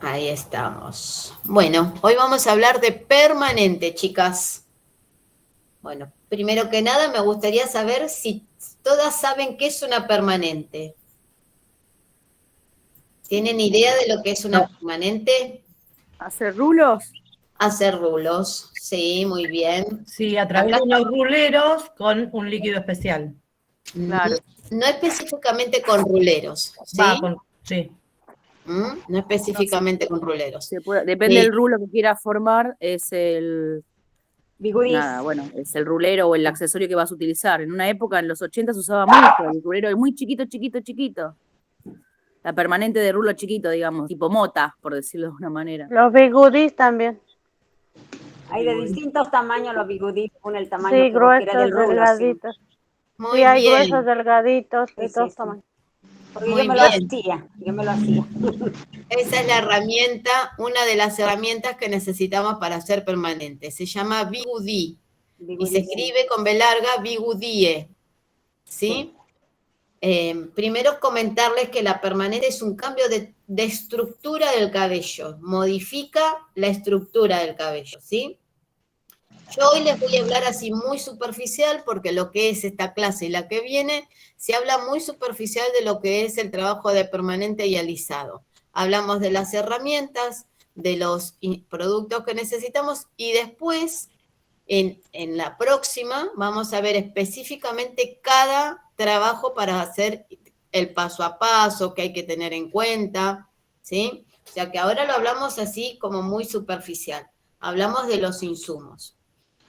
Ahí estamos. Bueno, hoy vamos a hablar de permanente, chicas. Bueno, primero que nada me gustaría saber si todas saben qué es una permanente. ¿Tienen idea de lo que es una No. permanente? ¿Hacer rulos? Hacer rulos. Sí, muy bien. Sí, a través Acá de unos ruleros con un líquido especial. Claro. no específicamente con ruleros, ¿sí? Sí. No No, específicamente con ruleros. depende del rulo que quiera formar, es el, Bigudís. nada, bueno, es el rulero o el accesorio que vas a utilizar. En una época, en los 80 se usaba mucho el rulero, muy chiquito, chiquito, chiquito. La permanente de rulo chiquito, digamos, tipo mota, por decirlo de alguna manera. Los bigudis también. Hay de distintos tamaños los bigudís, según el tamaño Sí, que vos quieras del gruesos, rulo, sí. delgaditos. Muy Sí, hay gruesos, bien, delgaditos, de Sí, todos sí. tamaños. Porque muy yo me lo bien. hacía. Esa es la herramienta, una de las herramientas que necesitamos para hacer permanente. Se llama bigudí y se Bigudí, sí. escribe con B larga bigudíe. ¿Sí? Primero comentarles que la permanente es un cambio de estructura del cabello, modifica la estructura del cabello, ¿sí? Yo hoy les voy a hablar así muy superficial porque lo que es esta clase y la que viene, se habla muy superficial de lo que es el trabajo de permanente y alisado. Hablamos de las herramientas, de los productos que necesitamos y después, en la próxima, vamos a ver específicamente cada trabajo para hacer el paso a paso que hay que tener en cuenta, ¿sí? O sea que ahora lo hablamos así como muy superficial. Hablamos de los insumos.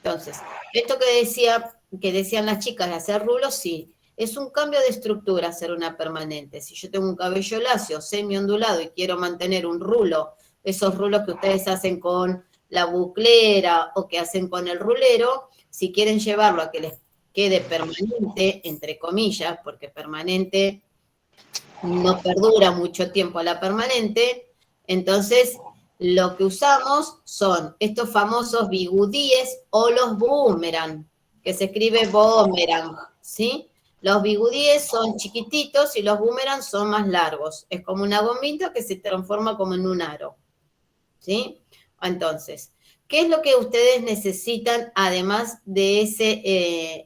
Entonces, esto que decían las chicas de hacer rulos, sí, es un cambio de estructura hacer una permanente. Si yo tengo un cabello lacio, semi ondulado y quiero mantener un rulo, esos rulos que ustedes hacen con la buclera o que hacen con el rulero, si quieren llevarlo a que les quede permanente, entre comillas, porque permanente no perdura mucho tiempo la permanente, entonces lo que usamos son estos famosos bigudíes o los boomerang, que se escribe boomerang, ¿sí? Los bigudíes son chiquititos y los boomerang son más largos. Es como una gomita que se transforma como en un aro, ¿sí? Entonces, ¿qué es lo que ustedes necesitan además de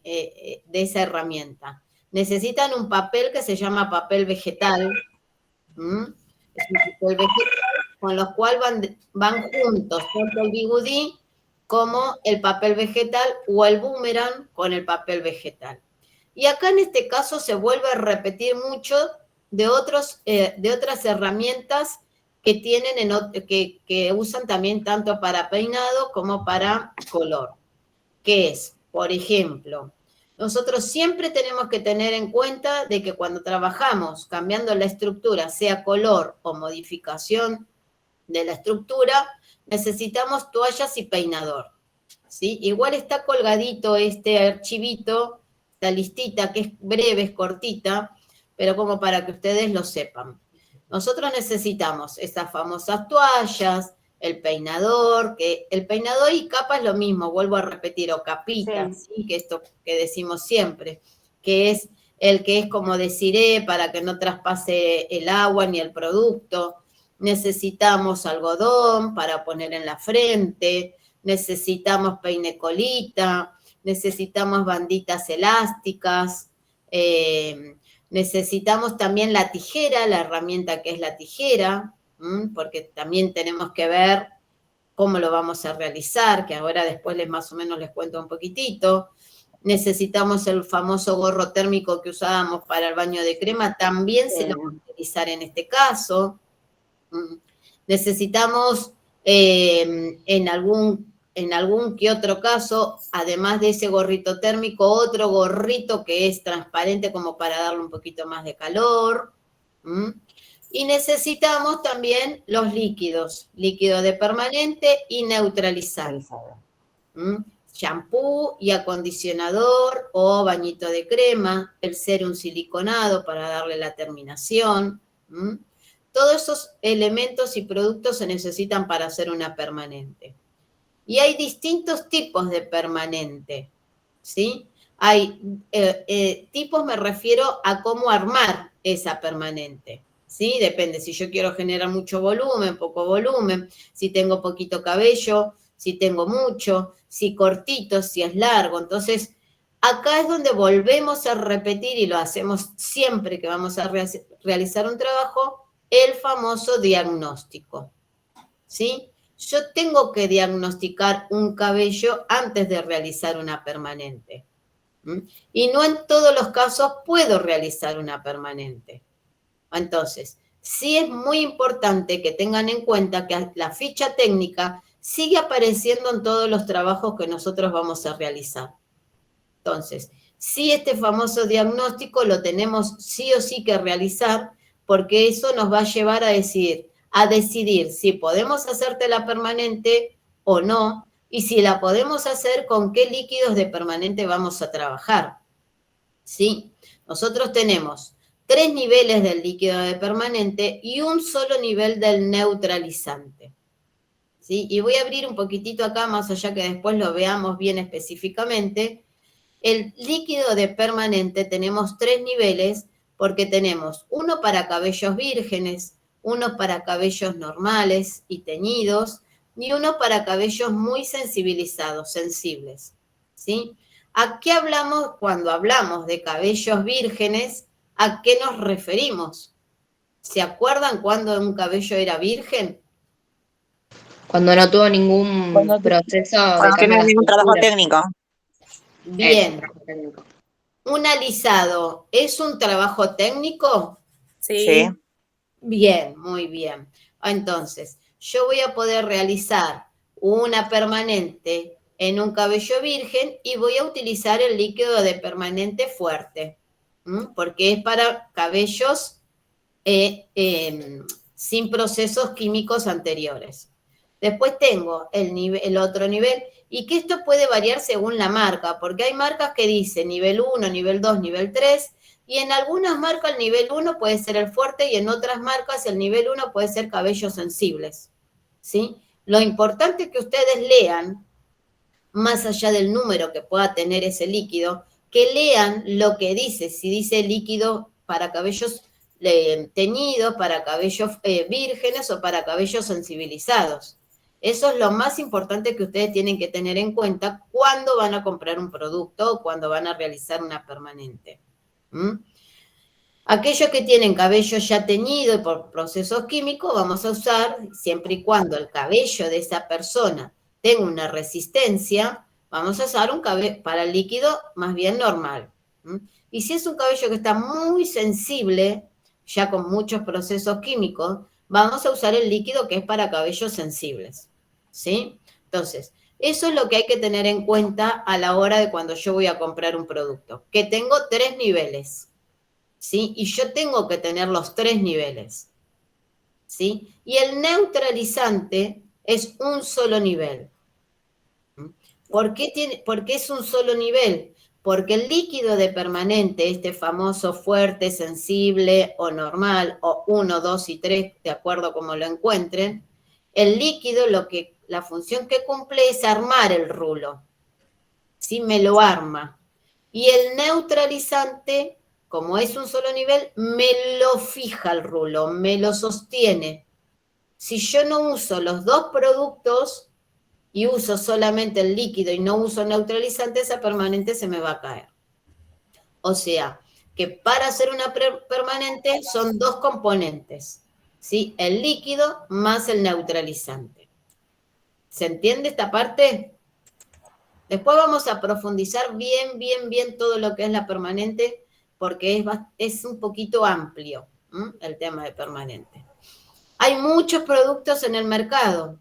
de esa herramienta? Necesitan un papel que se llama papel vegetal. Es un papel vegetal con los cuales van juntos tanto el bigudí como el papel vegetal o el boomerang con el papel vegetal. Y acá en este caso se vuelve a repetir mucho de otras herramientas que tienen que usan también tanto para peinado como para color. Que es, por ejemplo, nosotros siempre tenemos que tener en cuenta de que cuando trabajamos cambiando la estructura, sea color o modificación de la estructura, necesitamos toallas y peinador, ¿sí? Igual está colgadito este archivito, esta listita que es breve, es cortita, pero como para que ustedes lo sepan. Nosotros necesitamos esas famosas toallas, el peinador, que el peinador y capa es lo mismo, vuelvo a repetir, o capita, ¿sí? Que esto que decimos siempre, que es el que es como de ciré para que no traspase el agua ni el producto. Necesitamos algodón para poner en la frente, necesitamos peine colita, necesitamos banditas elásticas, necesitamos también la tijera, la herramienta que es la tijera, porque también tenemos que ver cómo lo vamos a realizar, que ahora después más o menos les cuento un poquitito. Necesitamos el famoso gorro térmico que usábamos para el baño de crema, también se lo va a utilizar en este caso. Necesitamos en algún que otro caso, además de ese gorrito térmico, otro gorrito que es transparente como para darle un poquito más de calor. Y necesitamos también los líquidos, líquido de permanente y neutralizante. Shampoo y acondicionador o bañito de crema, el serum siliconado para darle la terminación. Todos esos elementos y productos se necesitan para hacer una permanente. Y hay distintos tipos de permanente, ¿sí? Hay tipos, me refiero a cómo armar esa permanente, ¿sí? Depende si yo quiero generar mucho volumen, poco volumen, si tengo poquito cabello, si tengo mucho, si cortito, si es largo. Entonces, acá es donde volvemos a repetir, y lo hacemos siempre que vamos a realizar un trabajo, el famoso diagnóstico, ¿sí? Yo tengo que diagnosticar un cabello antes de realizar una permanente. Y no en todos los casos puedo realizar una permanente. Entonces, sí es muy importante que tengan en cuenta que la ficha técnica sigue apareciendo en todos los trabajos que nosotros vamos a realizar. Entonces, sí, este famoso diagnóstico lo tenemos sí o sí que realizar, porque eso nos va a llevar a decidir si podemos hacerte la permanente o no, y si la podemos hacer, con qué líquidos de permanente vamos a trabajar. ¿Sí? Nosotros tenemos 3 niveles del líquido de permanente y un solo nivel del neutralizante. ¿Sí? Y voy a abrir un poquitito acá, más allá que después lo veamos bien específicamente. El líquido de permanente tenemos 3 niveles, porque tenemos uno para cabellos vírgenes, uno para cabellos normales y teñidos, y uno para cabellos muy sensibilizados, sensibles, ¿sí? ¿A qué hablamos cuando hablamos de cabellos vírgenes? ¿A qué nos referimos? ¿Se acuerdan cuando un cabello era virgen? Cuando no tuvo ningún proceso de Cuando cambio tiene de la ningún trabajo estructura. técnico. Bien. Trabajo técnico. ¿Un alisado es un trabajo técnico? Sí. Bien, muy bien. Entonces, yo voy a poder realizar una permanente en un cabello virgen y voy a utilizar el líquido de permanente fuerte, porque es para cabellos sin procesos químicos anteriores. Después tengo el otro nivel, y que esto puede variar según la marca, porque hay marcas que dicen nivel 1, nivel 2, nivel 3, y en algunas marcas el nivel 1 puede ser el fuerte, y en otras marcas el nivel 1 puede ser cabellos sensibles, ¿sí? Lo importante es que ustedes lean, más allá del número que pueda tener ese líquido, que lean lo que dice, si dice líquido para cabellos teñidos, para cabellos vírgenes o para cabellos sensibilizados. Eso es lo más importante que ustedes tienen que tener en cuenta cuando van a comprar un producto o cuando van a realizar una permanente. Aquellos que tienen cabello ya teñido y por procesos químicos, vamos a usar, siempre y cuando el cabello de esa persona tenga una resistencia, vamos a usar un cabello para el líquido más bien normal. Y si es un cabello que está muy sensible, ya con muchos procesos químicos, vamos a usar el líquido que es para cabellos sensibles, ¿sí? Entonces, eso es lo que hay que tener en cuenta a la hora de cuando yo voy a comprar un producto, que tengo 3 niveles, ¿sí? Y yo tengo que tener los 3 niveles, ¿sí? Y el neutralizante es un solo nivel. ¿Por qué es un solo nivel? Porque el líquido de permanente, este famoso fuerte, sensible o normal, o 1, 2 y 3, de acuerdo como lo encuentren, el líquido, la función que cumple es armar el rulo, ¿sí? Me lo arma. Y el neutralizante, como es un solo nivel, me lo fija el rulo, me lo sostiene. Si yo no uso los 2 productos y uso solamente el líquido y no uso neutralizante, esa permanente se me va a caer. O sea, que para hacer una permanente son 2 componentes, ¿sí? El líquido más el neutralizante. ¿Se entiende esta parte? Después vamos a profundizar bien todo lo que es la permanente, porque es un poquito amplio, el tema de permanente. Hay muchos productos en el mercado.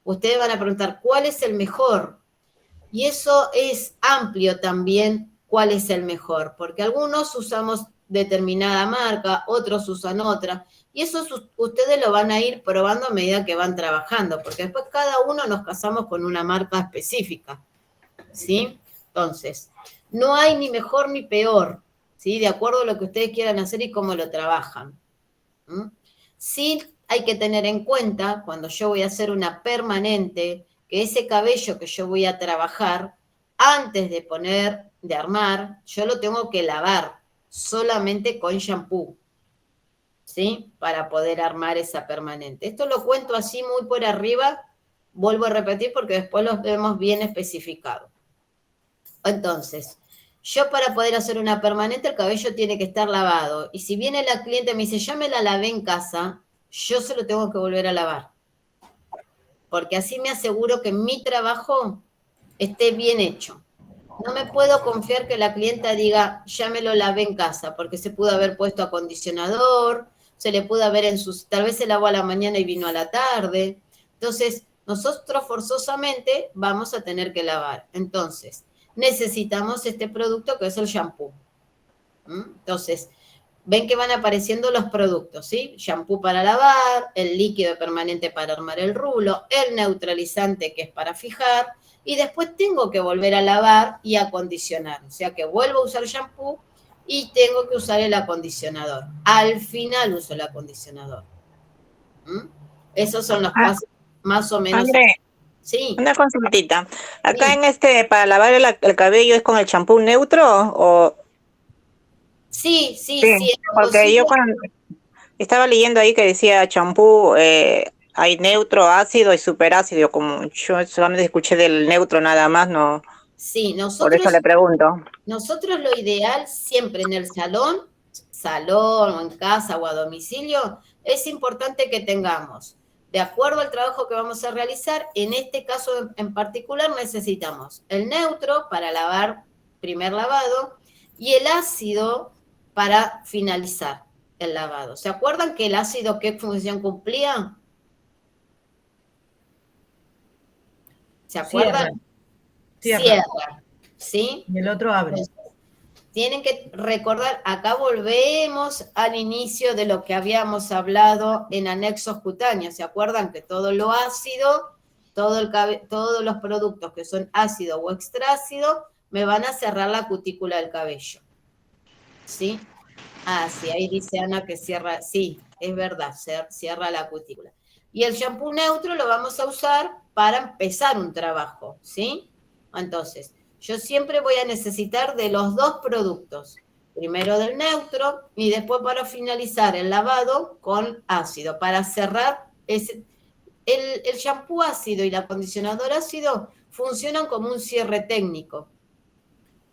Ustedes van a preguntar, ¿cuál es el mejor? Y eso es amplio también, ¿cuál es el mejor? Porque algunos usamos determinada marca, otros usan otra, y eso ustedes lo van a ir probando a medida que van trabajando, porque después cada uno nos casamos con una marca específica, ¿sí? Entonces, no hay ni mejor ni peor, ¿sí? De acuerdo a lo que ustedes quieran hacer y cómo lo trabajan. Sí, hay que tener en cuenta, cuando yo voy a hacer una permanente, que ese cabello que yo voy a trabajar, antes de armar, yo lo tengo que lavar solamente con shampoo. ¿sí? Para poder armar esa permanente. Esto lo cuento así muy por arriba, vuelvo a repetir porque después los vemos bien especificados. Entonces, yo para poder hacer una permanente, el cabello tiene que estar lavado. Y si viene la cliente y me dice, ya me la lavé en casa, yo se lo tengo que volver a lavar. Porque así me aseguro que mi trabajo esté bien hecho. No me puedo confiar que la clienta diga, ya me lo lavé en casa, porque se pudo haber puesto acondicionador, se le pudo haber tal vez se lavó a la mañana y vino a la tarde. Entonces, nosotros forzosamente vamos a tener que lavar. Entonces, necesitamos este producto que es el shampoo. Entonces, ven que van apareciendo los productos, ¿sí? Shampoo para lavar, el líquido permanente para armar el rulo, el neutralizante que es para fijar, y después tengo que volver a lavar y acondicionar. O sea que vuelvo a usar shampoo y tengo que usar el acondicionador. Al final uso el acondicionador. Esos son los pasos más o menos. André, Sí. una consultita. Acá Sí. para lavar el cabello, ¿es con el champú neutro o...? Sí, Porque yo cuando estaba leyendo ahí que decía champú, hay neutro, ácido y superácido, como yo solamente escuché del neutro nada más, no, Sí, por eso le pregunto. nosotros lo ideal siempre en el salón o en casa o a domicilio, es importante que tengamos, de acuerdo al trabajo que vamos a realizar, en este caso en particular necesitamos el neutro para lavar, primer lavado, y el ácido para finalizar el lavado. ¿Se acuerdan que el ácido qué función cumplía? ¿Se acuerdan? Cierra. ¿Sí? Y el otro abre. Tienen que recordar, acá volvemos al inicio de lo que habíamos hablado en anexos cutáneos. ¿Se acuerdan que todo lo ácido, todos los productos que son ácido o extraácido, me van a cerrar la cutícula del cabello? ¿Sí? Ah, sí, ahí dice Ana que cierra, sí, es verdad, cierra la cutícula. Y el shampoo neutro lo vamos a usar para empezar un trabajo, ¿sí? Entonces, yo siempre voy a necesitar de los dos productos. Primero del neutro y después para finalizar el lavado con ácido. Para cerrar, el shampoo ácido y el acondicionador ácido funcionan como un cierre técnico.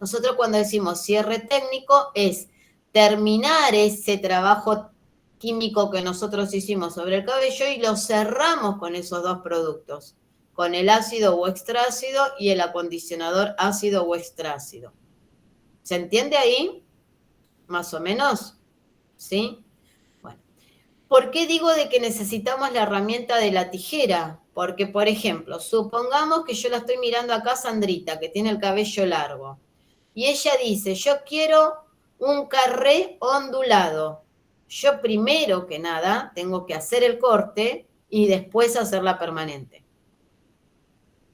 Nosotros cuando decimos cierre técnico es terminar ese trabajo químico que nosotros hicimos sobre el cabello y lo cerramos con esos dos productos, con el ácido o extraácido y el acondicionador ácido o extraácido. ¿Se entiende ahí? Más o menos. ¿Sí? Bueno. ¿Por qué digo de que necesitamos la herramienta de la tijera? Porque, por ejemplo, supongamos que yo la estoy mirando acá a Sandrita, que tiene el cabello largo, y ella dice, yo quiero un carré ondulado. Yo primero que nada tengo que hacer el corte y después hacer la permanente.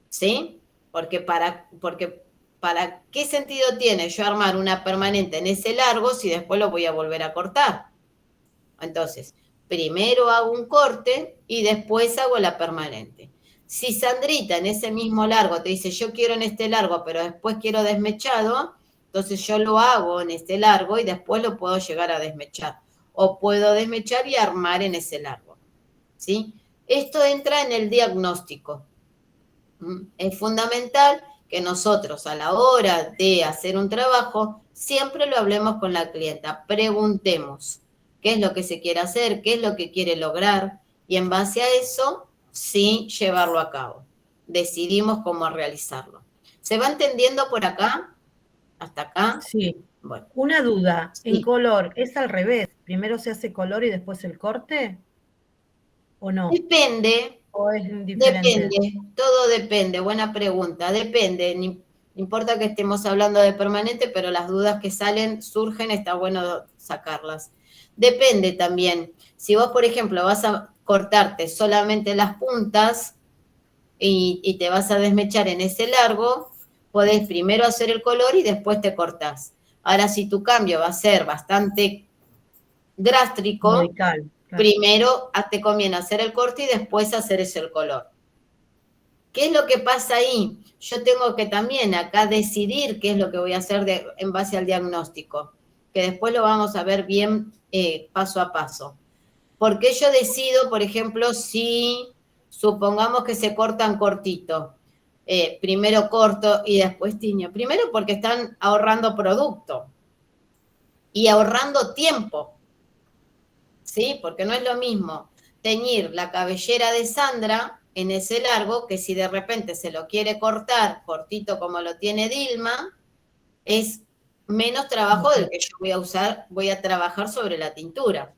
¿Sí? Porque ¿para qué sentido tiene yo armar una permanente en ese largo si después lo voy a volver a cortar? Entonces, primero hago un corte y después hago la permanente. Si Sandrita en ese mismo largo te dice, yo quiero en este largo, pero después quiero desmechado, entonces yo lo hago en este largo y después lo puedo llegar a desmechar. O puedo desmechar y armar en ese largo. ¿Sí? Esto entra en el diagnóstico. Es fundamental que nosotros a la hora de hacer un trabajo siempre lo hablemos con la clienta, preguntemos qué es lo que se quiere hacer, qué es lo que quiere lograr y en base a eso sí llevarlo a cabo. Decidimos cómo realizarlo. ¿Se va entendiendo por acá? ¿Hasta acá? Sí. Bueno. Una duda, Sí. ¿en color es al revés? ¿Primero se hace color y después el corte? ¿O no? Depende. ¿O es diferente? Depende, todo depende, buena pregunta, depende, no importa que estemos hablando de permanente, pero las dudas que surgen, está bueno sacarlas. Depende también, si vos, por ejemplo, vas a cortarte solamente las puntas y te vas a desmechar en ese largo, podés primero hacer el color y después te cortás. Ahora, si tu cambio va a ser bastante drástico, Radical, claro. primero te conviene hacer el corte y después hacer el color. ¿Qué es lo que pasa ahí? Yo tengo que también acá decidir qué es lo que voy a hacer en base al diagnóstico, que después lo vamos a ver bien paso a paso. Porque yo decido, por ejemplo, si supongamos que se cortan cortito, primero corto y después tiño. Primero porque están ahorrando producto y ahorrando tiempo, ¿sí? Porque no es lo mismo teñir la cabellera de Sandra en ese largo que si de repente se lo quiere cortar cortito como lo tiene Dilma, es menos trabajo del que yo voy a trabajar sobre la tintura.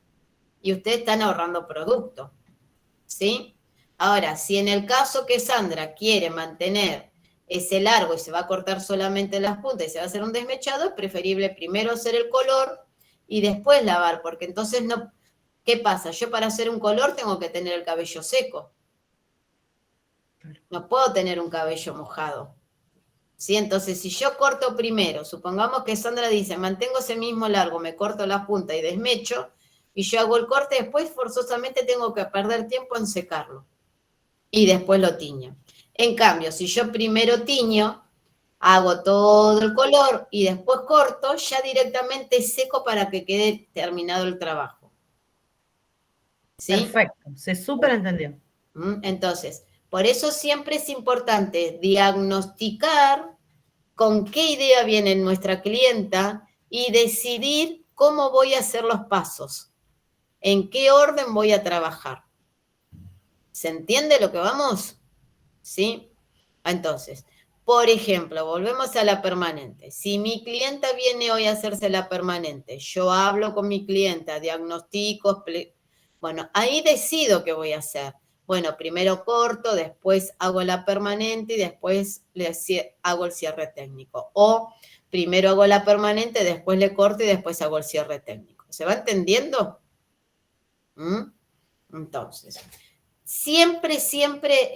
Y ustedes están ahorrando producto, ¿sí? Ahora, si en el caso que Sandra quiere mantener ese largo y se va a cortar solamente las puntas y se va a hacer un desmechado, es preferible primero hacer el color y después lavar, porque entonces no... ¿Qué pasa? Yo para hacer un color tengo que tener el cabello seco. No puedo tener un cabello mojado. ¿Sí? Entonces, si yo corto primero, supongamos que Sandra dice, mantengo ese mismo largo, me corto la punta y desmecho, y yo hago el corte, después forzosamente tengo que perder tiempo en secarlo. Y después lo tiño. En cambio, si yo primero tiño, hago todo el color y después corto, ya directamente seco para que quede terminado el trabajo. ¿Sí? Perfecto, se súper entendió. Entonces, por eso siempre es importante diagnosticar con qué idea viene nuestra clienta y decidir cómo voy a hacer los pasos, en qué orden voy a trabajar. ¿Se entiende lo que vamos? ¿Sí? Entonces, por ejemplo, volvemos a la permanente. Si mi clienta viene hoy a hacerse la permanente, yo hablo con mi clienta, diagnostico, bueno, ahí decido qué voy a hacer. Bueno, primero corto, después hago la permanente y después hago el cierre técnico. O primero hago la permanente, después le corto y después hago el cierre técnico. ¿Se va entendiendo? Entonces, siempre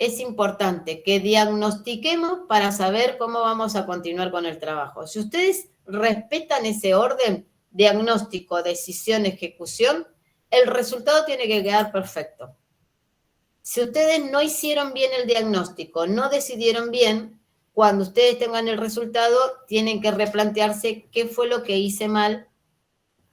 es importante que diagnostiquemos para saber cómo vamos a continuar con el trabajo. Si ustedes respetan ese orden, diagnóstico, decisión, ejecución, el resultado tiene que quedar perfecto. Si ustedes no hicieron bien el diagnóstico, no decidieron bien, cuando ustedes tengan el resultado, tienen que replantearse qué fue lo que hice mal,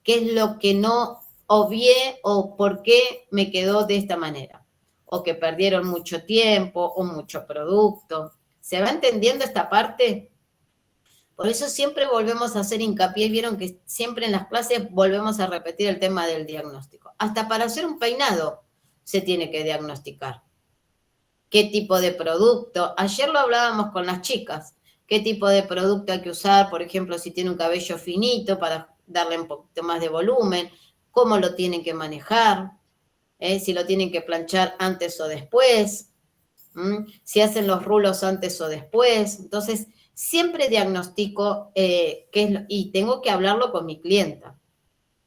qué es lo que no obvié o por qué me quedó de esta manera. O que perdieron mucho tiempo o mucho producto. ¿Se va entendiendo esta parte? Por eso siempre volvemos a hacer hincapié, vieron que siempre en las clases volvemos a repetir el tema del diagnóstico. Hasta para hacer un peinado se tiene que diagnosticar. ¿Qué tipo de producto? Ayer lo hablábamos con las chicas. ¿Qué tipo de producto hay que usar? Por ejemplo, si tiene un cabello finito para darle un poquito más de volumen. ¿Cómo lo tienen que manejar? Si lo tienen que planchar antes o después. Si hacen los rulos antes o después. Entonces, siempre diagnostico y tengo que hablarlo con mi clienta.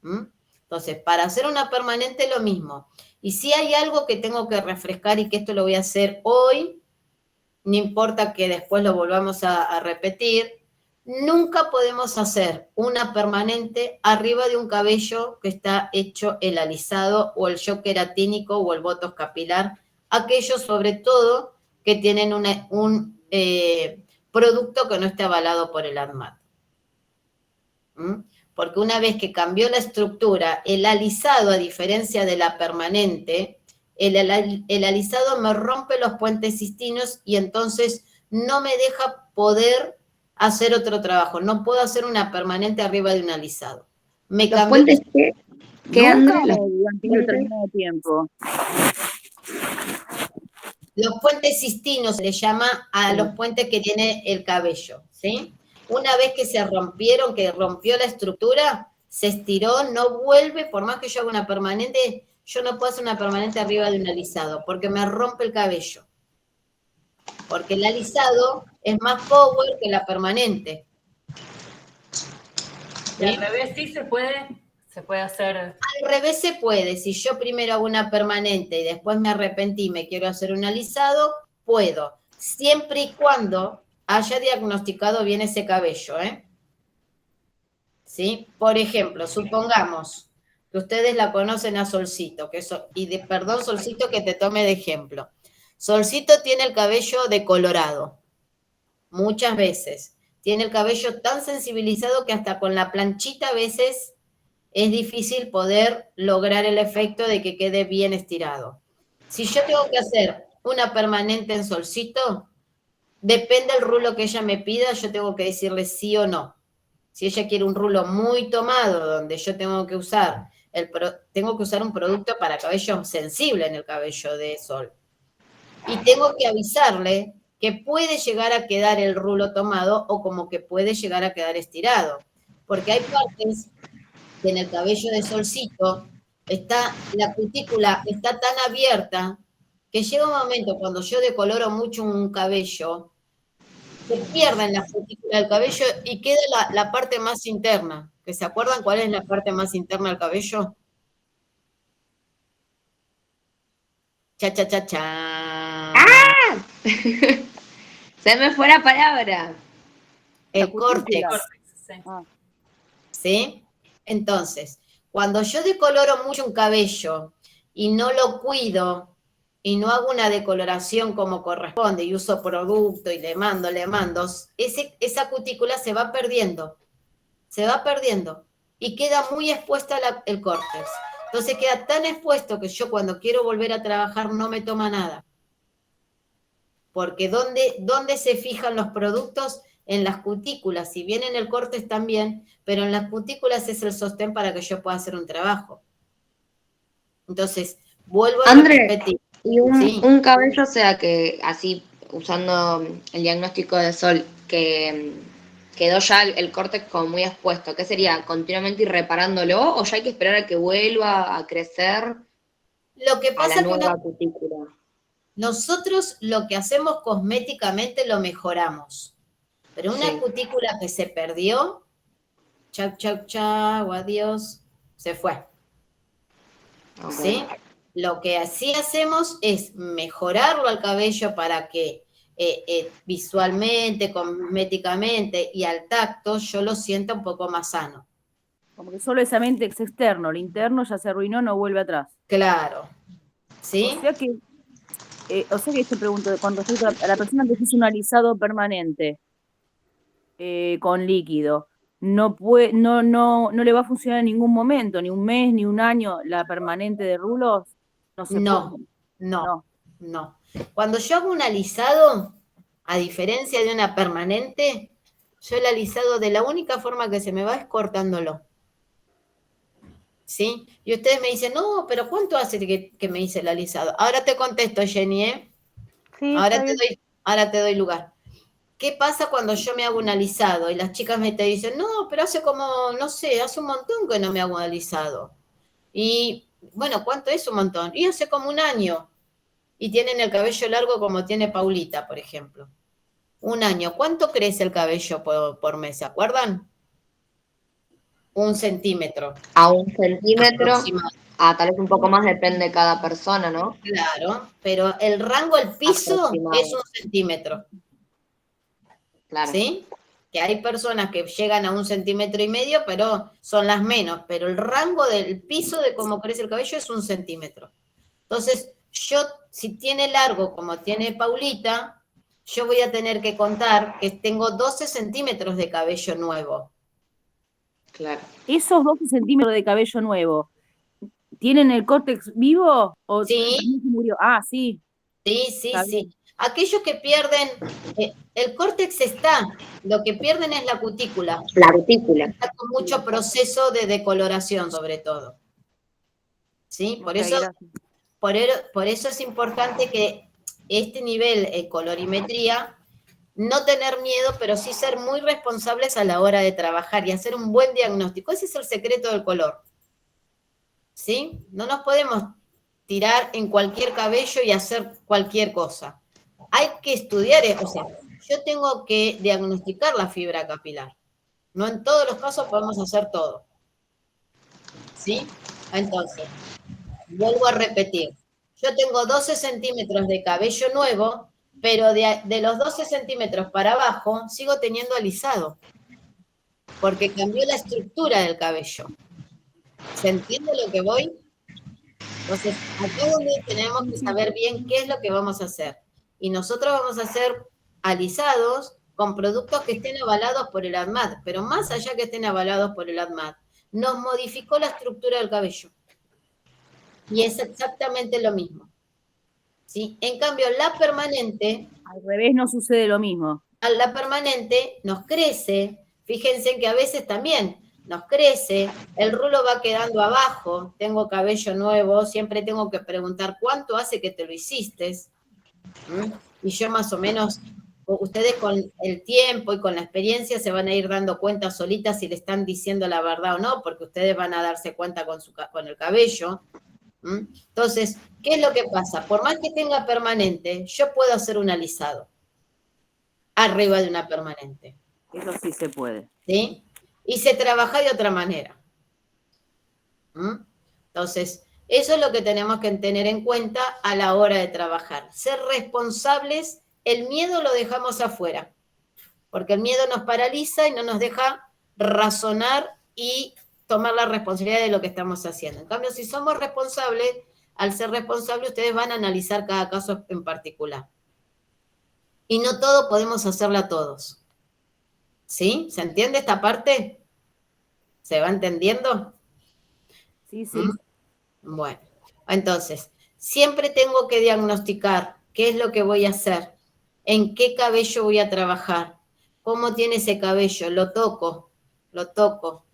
Entonces, para hacer una permanente lo mismo. Y si hay algo que tengo que refrescar y que esto lo voy a hacer hoy, no importa que después lo volvamos a repetir, nunca podemos hacer una permanente arriba de un cabello que está hecho el alisado o el shock queratínico o el botox capilar, aquellos sobre todo que tienen un producto que no esté avalado por el ADMAT. Porque una vez que cambió la estructura, el alisado, a diferencia de la permanente, el alisado me rompe los puentes cistinos y entonces no me deja poder hacer otro trabajo. No puedo hacer una permanente arriba de un alisado. ¿Los puentes qué André? Durante un determinado tiempo. Los puentes cistinos se le llama a los puentes que tiene el cabello, ¿sí? Una vez que se rompieron, que rompió la estructura, se estiró, no vuelve, por más que yo haga una permanente, yo no puedo hacer una permanente arriba de un alisado, porque me rompe el cabello. Porque el alisado es más power que la permanente. ¿Y al revés sí se puede hacer? Al revés se puede. Si yo primero hago una permanente y después me arrepentí y me quiero hacer un alisado, puedo. Siempre y cuando haya diagnosticado bien ese cabello, ¿Sí? Por ejemplo, supongamos que ustedes la conocen a Solcito, perdón, Solcito, que te tome de ejemplo. Solcito tiene el cabello decolorado, muchas veces. Tiene el cabello tan sensibilizado que hasta con la planchita a veces es difícil poder lograr el efecto de que quede bien estirado. Si yo tengo que hacer una permanente en solcito, depende del rulo que ella me pida, yo tengo que decirle sí o no. Si ella quiere un rulo muy tomado, donde yo tengo que usar un producto para cabello sensible en el cabello de sol. Y tengo que avisarle que puede llegar a quedar el rulo tomado o como que puede llegar a quedar estirado. Porque hay partes que en el cabello de solcito la cutícula está tan abierta que llega un momento cuando yo decoloro mucho un cabello, se pierden las cutículas del cabello y queda la parte más interna. ¿Que se acuerdan cuál es la parte más interna del cabello? Cha, cha, cha, cha. ¡Ah! Se me fue la palabra. El La cutícula. córtex, Sí. ¿sí? Entonces, cuando yo decoloro mucho un cabello y no lo cuido y no hago una decoloración como corresponde y uso producto y le mando, esa cutícula se va perdiendo y queda muy expuesta el córtex. Entonces queda tan expuesto que yo cuando quiero volver a trabajar no me toma nada. Porque ¿dónde se fijan los productos? En las cutículas, si bien en el córtex también, pero en las cutículas es el sostén para que yo pueda hacer un trabajo. Entonces, vuelvo a André, repetir. y Sí. un cabello, o sea, que así, usando el diagnóstico de sol, que quedó ya el córtex como muy expuesto, ¿qué sería? ¿Continuamente ir reparándolo o ya hay que esperar a que vuelva a crecer Lo que a pasa la es que nueva cutícula? nosotros lo que hacemos cosméticamente lo mejoramos. Pero una Sí. cutícula que se perdió, chau, chau, chau, adiós, se fue. Ok. ¿Sí? Lo que así hacemos es mejorarlo al cabello para que visualmente, cosméticamente y al tacto yo lo sienta un poco más sano. Como que solo esa mente es externo, el interno ya se arruinó, no vuelve atrás. Claro. ¿Sí? O sea que te pregunto, con respecto a la persona que se hizo un alisado permanente con líquido, no le va a funcionar en ningún momento, ni un mes, ni un año, la permanente de rulos. No se puede. No. Cuando yo hago un alisado, a diferencia de una permanente, yo el alisado de la única forma que se me va es cortándolo. ¿Sí? Y ustedes me dicen, no, pero ¿cuánto hace que me hice el alisado? Ahora te contesto, Jenny, ¿eh? Sí, Ahora está bien. te doy lugar. ¿Qué pasa cuando yo me hago un alisado? Y las chicas te dicen, no, pero hace como, no sé, hace un montón que no me hago un alisado. Y, bueno, ¿cuánto es un montón? Y hace como un año. Y tienen el cabello largo como tiene Paulita, por ejemplo. Un año. ¿Cuánto crece el cabello por mes? ¿Se acuerdan? 1 centímetro. A 1 centímetro, Aproximado. tal vez un poco más, depende de cada persona, ¿no? Claro, pero el rango, el piso Aproximado. es 1 centímetro. Claro. ¿Sí? Que hay personas que llegan a 1,5 centímetros, pero son las menos. Pero el rango del piso de cómo crece el cabello es 1 centímetro. Entonces, yo, si tiene largo como tiene Paulita, yo voy a tener que contar que tengo 12 centímetros de cabello nuevo. Claro. ¿Esos 12 centímetros de cabello nuevo tienen el córtex vivo o Sí. también se murió? Ah, sí. Sí. Aquellos que pierden, el córtex está, lo que pierden es la cutícula. La cutícula. Está con mucho proceso de decoloración, sobre todo. ¿Sí? Por eso es importante que este nivel colorimetría, no tener miedo, pero sí ser muy responsables a la hora de trabajar y hacer un buen diagnóstico. Ese es el secreto del color. ¿Sí? No nos podemos tirar en cualquier cabello y hacer cualquier cosa. Hay que estudiar, o sea, yo tengo que diagnosticar la fibra capilar. No en todos los casos podemos hacer todo. ¿Sí? Entonces, vuelvo a repetir. Yo tengo 12 centímetros de cabello nuevo, pero de los 12 centímetros para abajo sigo teniendo alisado. Porque cambió la estructura del cabello. ¿Se entiende lo que voy? Entonces, acá es donde tenemos que saber bien qué es lo que vamos a hacer. Y nosotros vamos a hacer alisados con productos que estén avalados por el ADMAT. Pero más allá que estén avalados por el ADMAT, nos modificó la estructura del cabello. Y es exactamente lo mismo. ¿Sí? En cambio, la permanente, Al revés no sucede lo mismo. a la permanente nos crece. Fíjense que a veces también nos crece, el rulo va quedando abajo, tengo cabello nuevo, siempre tengo que preguntar cuánto hace que te lo hiciste. ¿Mm? Y yo más o menos, ustedes con el tiempo y con la experiencia se van a ir dando cuenta solitas si le están diciendo la verdad o no, porque ustedes van a darse cuenta con el cabello. ¿Mm? Entonces, ¿qué es lo que pasa? Por más que tenga permanente, yo puedo hacer un alisado arriba de una permanente. Eso sí se puede. ¿Sí? Y se trabaja de otra manera. ¿Mm? Entonces, eso es lo que tenemos que tener en cuenta a la hora de trabajar. Ser responsables, el miedo lo dejamos afuera, porque el miedo nos paraliza y no nos deja razonar y tomar la responsabilidad de lo que estamos haciendo. En cambio, si somos responsables, al ser responsables, ustedes van a analizar cada caso en particular. Y no todo podemos hacerla a todos. ¿Sí? ¿Se entiende esta parte? ¿Se va entendiendo? Sí, sí. Bueno, entonces, siempre tengo que diagnosticar qué es lo que voy a hacer, en qué cabello voy a trabajar, cómo tiene ese cabello, lo toco,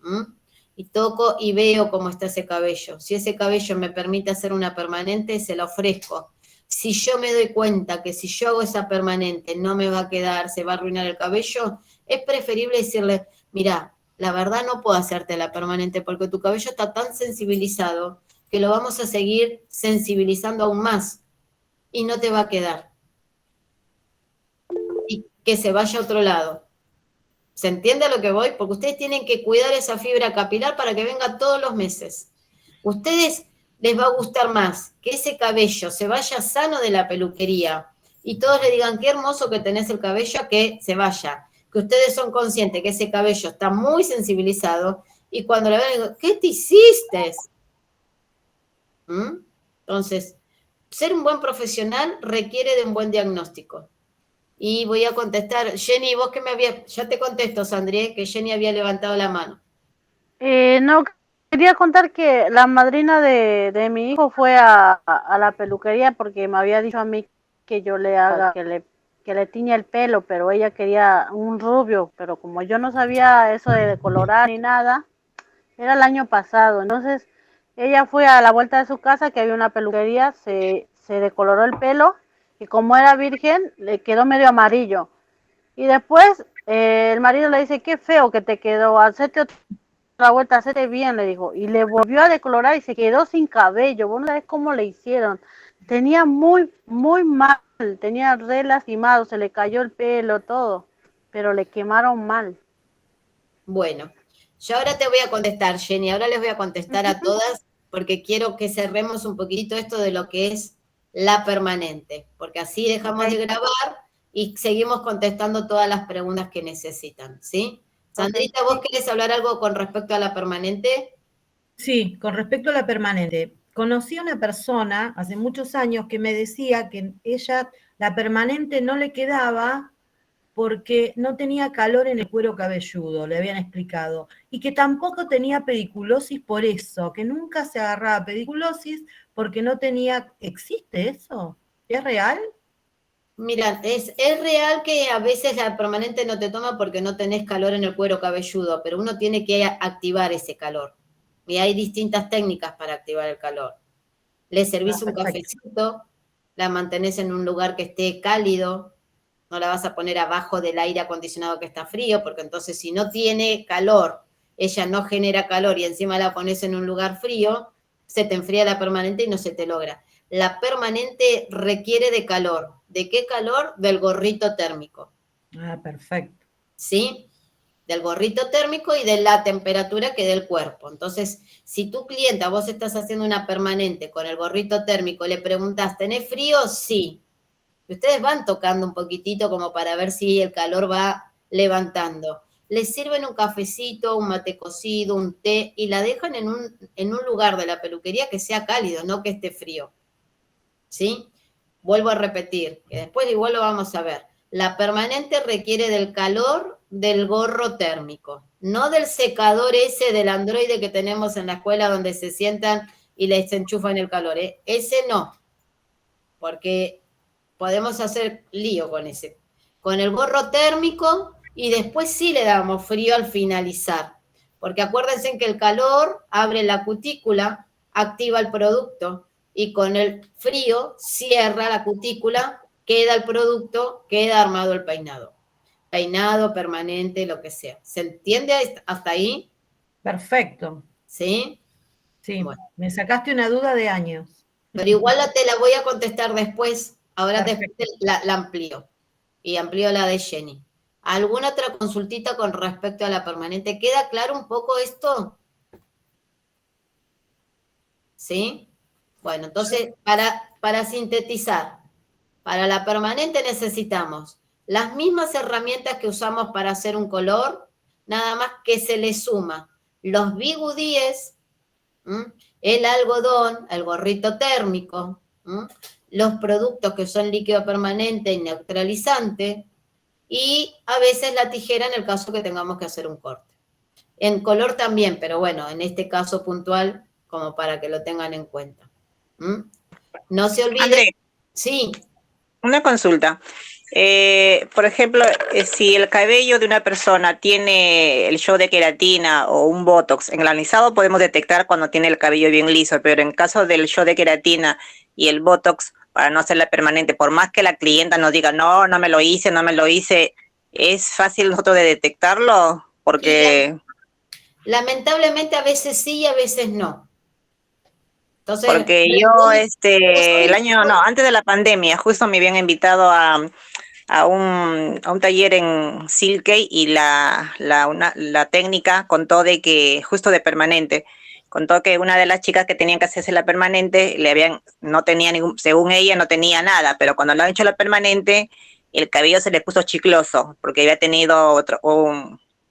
¿m? Y toco y veo cómo está ese cabello. Si ese cabello me permite hacer una permanente, se la ofrezco. Si yo me doy cuenta que si yo hago esa permanente no me va a quedar, se va a arruinar el cabello, es preferible decirle, mira, la verdad no puedo hacerte la permanente porque tu cabello está tan sensibilizado que lo vamos a seguir sensibilizando aún más y no te va a quedar. Y que se vaya a otro lado. ¿Se entiende a lo que voy? Porque ustedes tienen que cuidar esa fibra capilar para que venga todos los meses. Ustedes les va a gustar más que ese cabello se vaya sano de la peluquería y todos le digan qué hermoso que tenés el cabello, que se vaya. Que ustedes son conscientes que ese cabello está muy sensibilizado y cuando le vean, digo, ¿qué te hiciste? ¿Mm? Entonces, ser un buen profesional requiere de un buen diagnóstico. Y voy a contestar, Jenny, vos que me habías, ya te contesto, Sandri, que Jenny había levantado la mano. No, quería contar que la madrina de mi hijo fue a la peluquería porque me había dicho a mí que yo le haga, que le tiñe el pelo, pero ella quería un rubio, pero como yo no sabía eso de decolorar ni nada, era el año pasado, entonces ella fue a la vuelta de su casa que había una peluquería, se decoloró el pelo y como era virgen le quedó medio amarillo. Y después el marido le dice, qué feo que te quedó, hacete otra vuelta, hacete bien, le dijo. Y le volvió a decolorar y se quedó sin cabello. Vos no sabés cómo le hicieron. Tenía muy mal, tenía re lastimado, se le cayó el pelo, todo. Pero le quemaron mal. Bueno, yo ahora te voy a contestar, Jenny, ahora les voy a contestar a todas porque quiero que cerremos un poquitito esto de lo que es la permanente, porque así dejamos de grabar y seguimos contestando todas las preguntas que necesitan, ¿sí? Sandrita, ¿vos querés hablar algo con respecto a la permanente? Sí, con respecto a la permanente. Conocí a una persona hace muchos años que me decía que ella, la permanente no le quedaba porque no tenía calor en el cuero cabelludo, le habían explicado, y que tampoco tenía pediculosis por eso, que nunca se agarraba pediculosis porque no tenía, ¿existe eso? ¿Es real? Mira, es real que a veces la permanente no te toma porque no tenés calor en el cuero cabelludo, pero uno tiene que activar ese calor. Y hay distintas técnicas para activar el calor. Le servís un cafecito, la mantenés en un lugar que esté cálido, no la vas a poner abajo del aire acondicionado que está frío, porque entonces si no tiene calor, ella no genera calor y encima la pones en un lugar frío, se te enfría la permanente y no se te logra. La permanente requiere de calor. ¿De qué calor? Del gorrito térmico. Ah, perfecto. ¿Sí? Del gorrito térmico y de la temperatura que dé el cuerpo. Entonces, si tu clienta, vos estás haciendo una permanente con el gorrito térmico, le preguntás, ¿tenés frío? Sí. Y ustedes van tocando un poquitito como para ver si el calor va levantando. Les sirven un cafecito, un mate cocido, un té, y la dejan en un lugar de la peluquería que sea cálido, no que esté frío. ¿Sí? Vuelvo a repetir, que después igual lo vamos a ver. La permanente requiere del calor del gorro térmico, no del secador ese del androide que tenemos en la escuela donde se sientan y les enchufan el calor, ¿eh? Ese no, porque podemos hacer lío con ese. Con el gorro térmico y después sí le damos frío al finalizar, porque acuérdense que el calor abre la cutícula, activa el producto y con el frío cierra la cutícula, queda el producto, queda armado el peinado. Peinado, permanente, lo que sea. ¿Se entiende hasta ahí? Perfecto. ¿Sí? Sí, Bueno. me sacaste una duda de años. Pero igual te la voy a contestar después. Ahora Perfecto. después la amplío. Y amplío la de Jenny. ¿Alguna otra consultita con respecto a la permanente? ¿Queda claro un poco esto? ¿Sí? Bueno, entonces, para sintetizar, para la permanente necesitamos las mismas herramientas que usamos para hacer un color, nada más que se le suma los bigudíes, el algodón, el gorrito térmico, los productos que son líquido permanente y neutralizante, y a veces la tijera en el caso que tengamos que hacer un corte. En color también, pero bueno, en este caso puntual, como para que lo tengan en cuenta. No se olviden. André, Sí. una consulta. Por ejemplo, si el cabello de una persona tiene el show de queratina o un botox engranizado, podemos detectar cuando tiene el cabello bien liso, pero en caso del show de queratina y el botox, para no hacerla permanente, por más que la clienta nos diga, no, no me lo hice, ¿es fácil nosotros de detectarlo? Porque... Lamentablemente a veces sí y a veces no. Entonces, porque yo, antes de la pandemia, justo me habían invitado a un taller en Silkei y la técnica contó de que, justo de permanente, contó que una de las chicas que tenían que hacerse la permanente, no tenía según ella no tenía nada, pero cuando le han hecho la permanente, el cabello se le puso chicloso, porque había tenido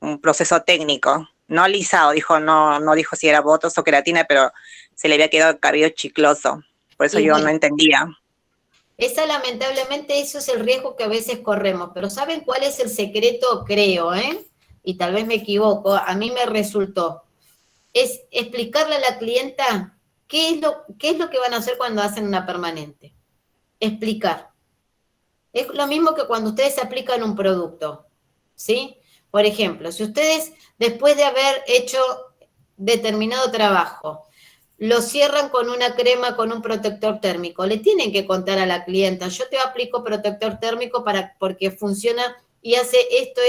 un proceso técnico, no alisado, no dijo si era botox o queratina, pero se le había quedado el cabello chicloso, por eso yo no entendía. Lamentablemente eso es el riesgo que a veces corremos, pero ¿saben cuál es el secreto? Creo, y tal vez me equivoco, a mí me resultó, es explicarle a la clienta qué es lo que van a hacer cuando hacen una permanente. Explicar. Es lo mismo que cuando ustedes aplican un producto, ¿sí? Por ejemplo, si ustedes, después de haber hecho determinado trabajo, lo cierran con una crema, con un protector térmico, le tienen que contar a la clienta, yo te aplico protector térmico porque funciona y hace esto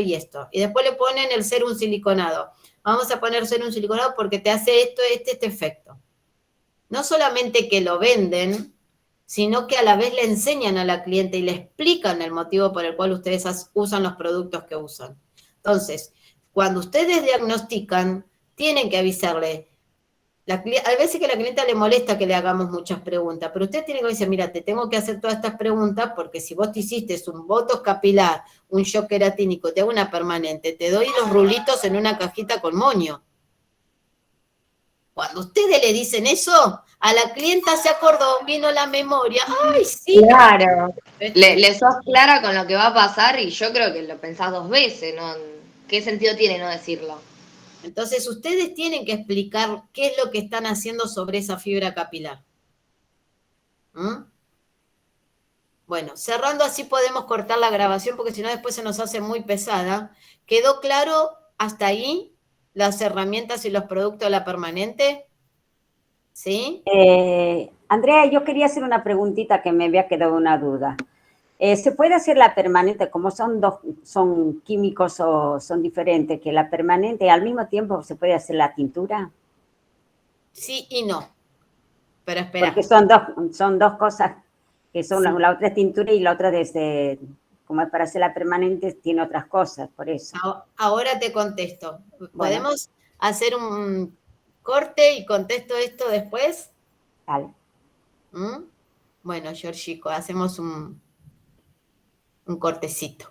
y esto. Y después le ponen el serum siliconado. Vamos a poner serum siliconado porque te hace este efecto. No solamente que lo venden, sino que a la vez le enseñan a la cliente y le explican el motivo por el cual ustedes usan los productos que usan. Entonces, cuando ustedes diagnostican, tienen que avisarle. A veces que a la clienta le molesta que le hagamos muchas preguntas, pero usted tiene que decir, mira, te tengo que hacer todas estas preguntas porque si vos te hiciste un botox capilar, un shock queratínico, te hago una permanente, te doy los rulitos en una cajita con moño. Cuando ustedes le dicen eso, a la clienta se acordó, vino la memoria. ¡Ay, sí! Claro. Le sos clara con lo que va a pasar y yo creo que lo pensás 2 veces, ¿no? ¿Qué sentido tiene no decirlo? Entonces, ustedes tienen que explicar qué es lo que están haciendo sobre esa fibra capilar. Bueno, cerrando así podemos cortar la grabación porque si no después se nos hace muy pesada. ¿Quedó claro hasta ahí las herramientas y los productos de la permanente? ¿Sí? Andrea, yo quería hacer una preguntita que me había quedado una duda. ¿Se puede hacer la permanente, como son químicos o son diferentes, que la permanente al mismo tiempo se puede hacer la tintura? Sí y no. Pero espera. Porque son dos cosas, que son Sí. la otra es tintura y la otra como es para hacer la permanente, tiene otras cosas, por eso. Ahora te contesto. Bueno. ¿Podemos hacer un corte y contesto esto después? Vale. Bueno, Georgico, hacemos un cortecito.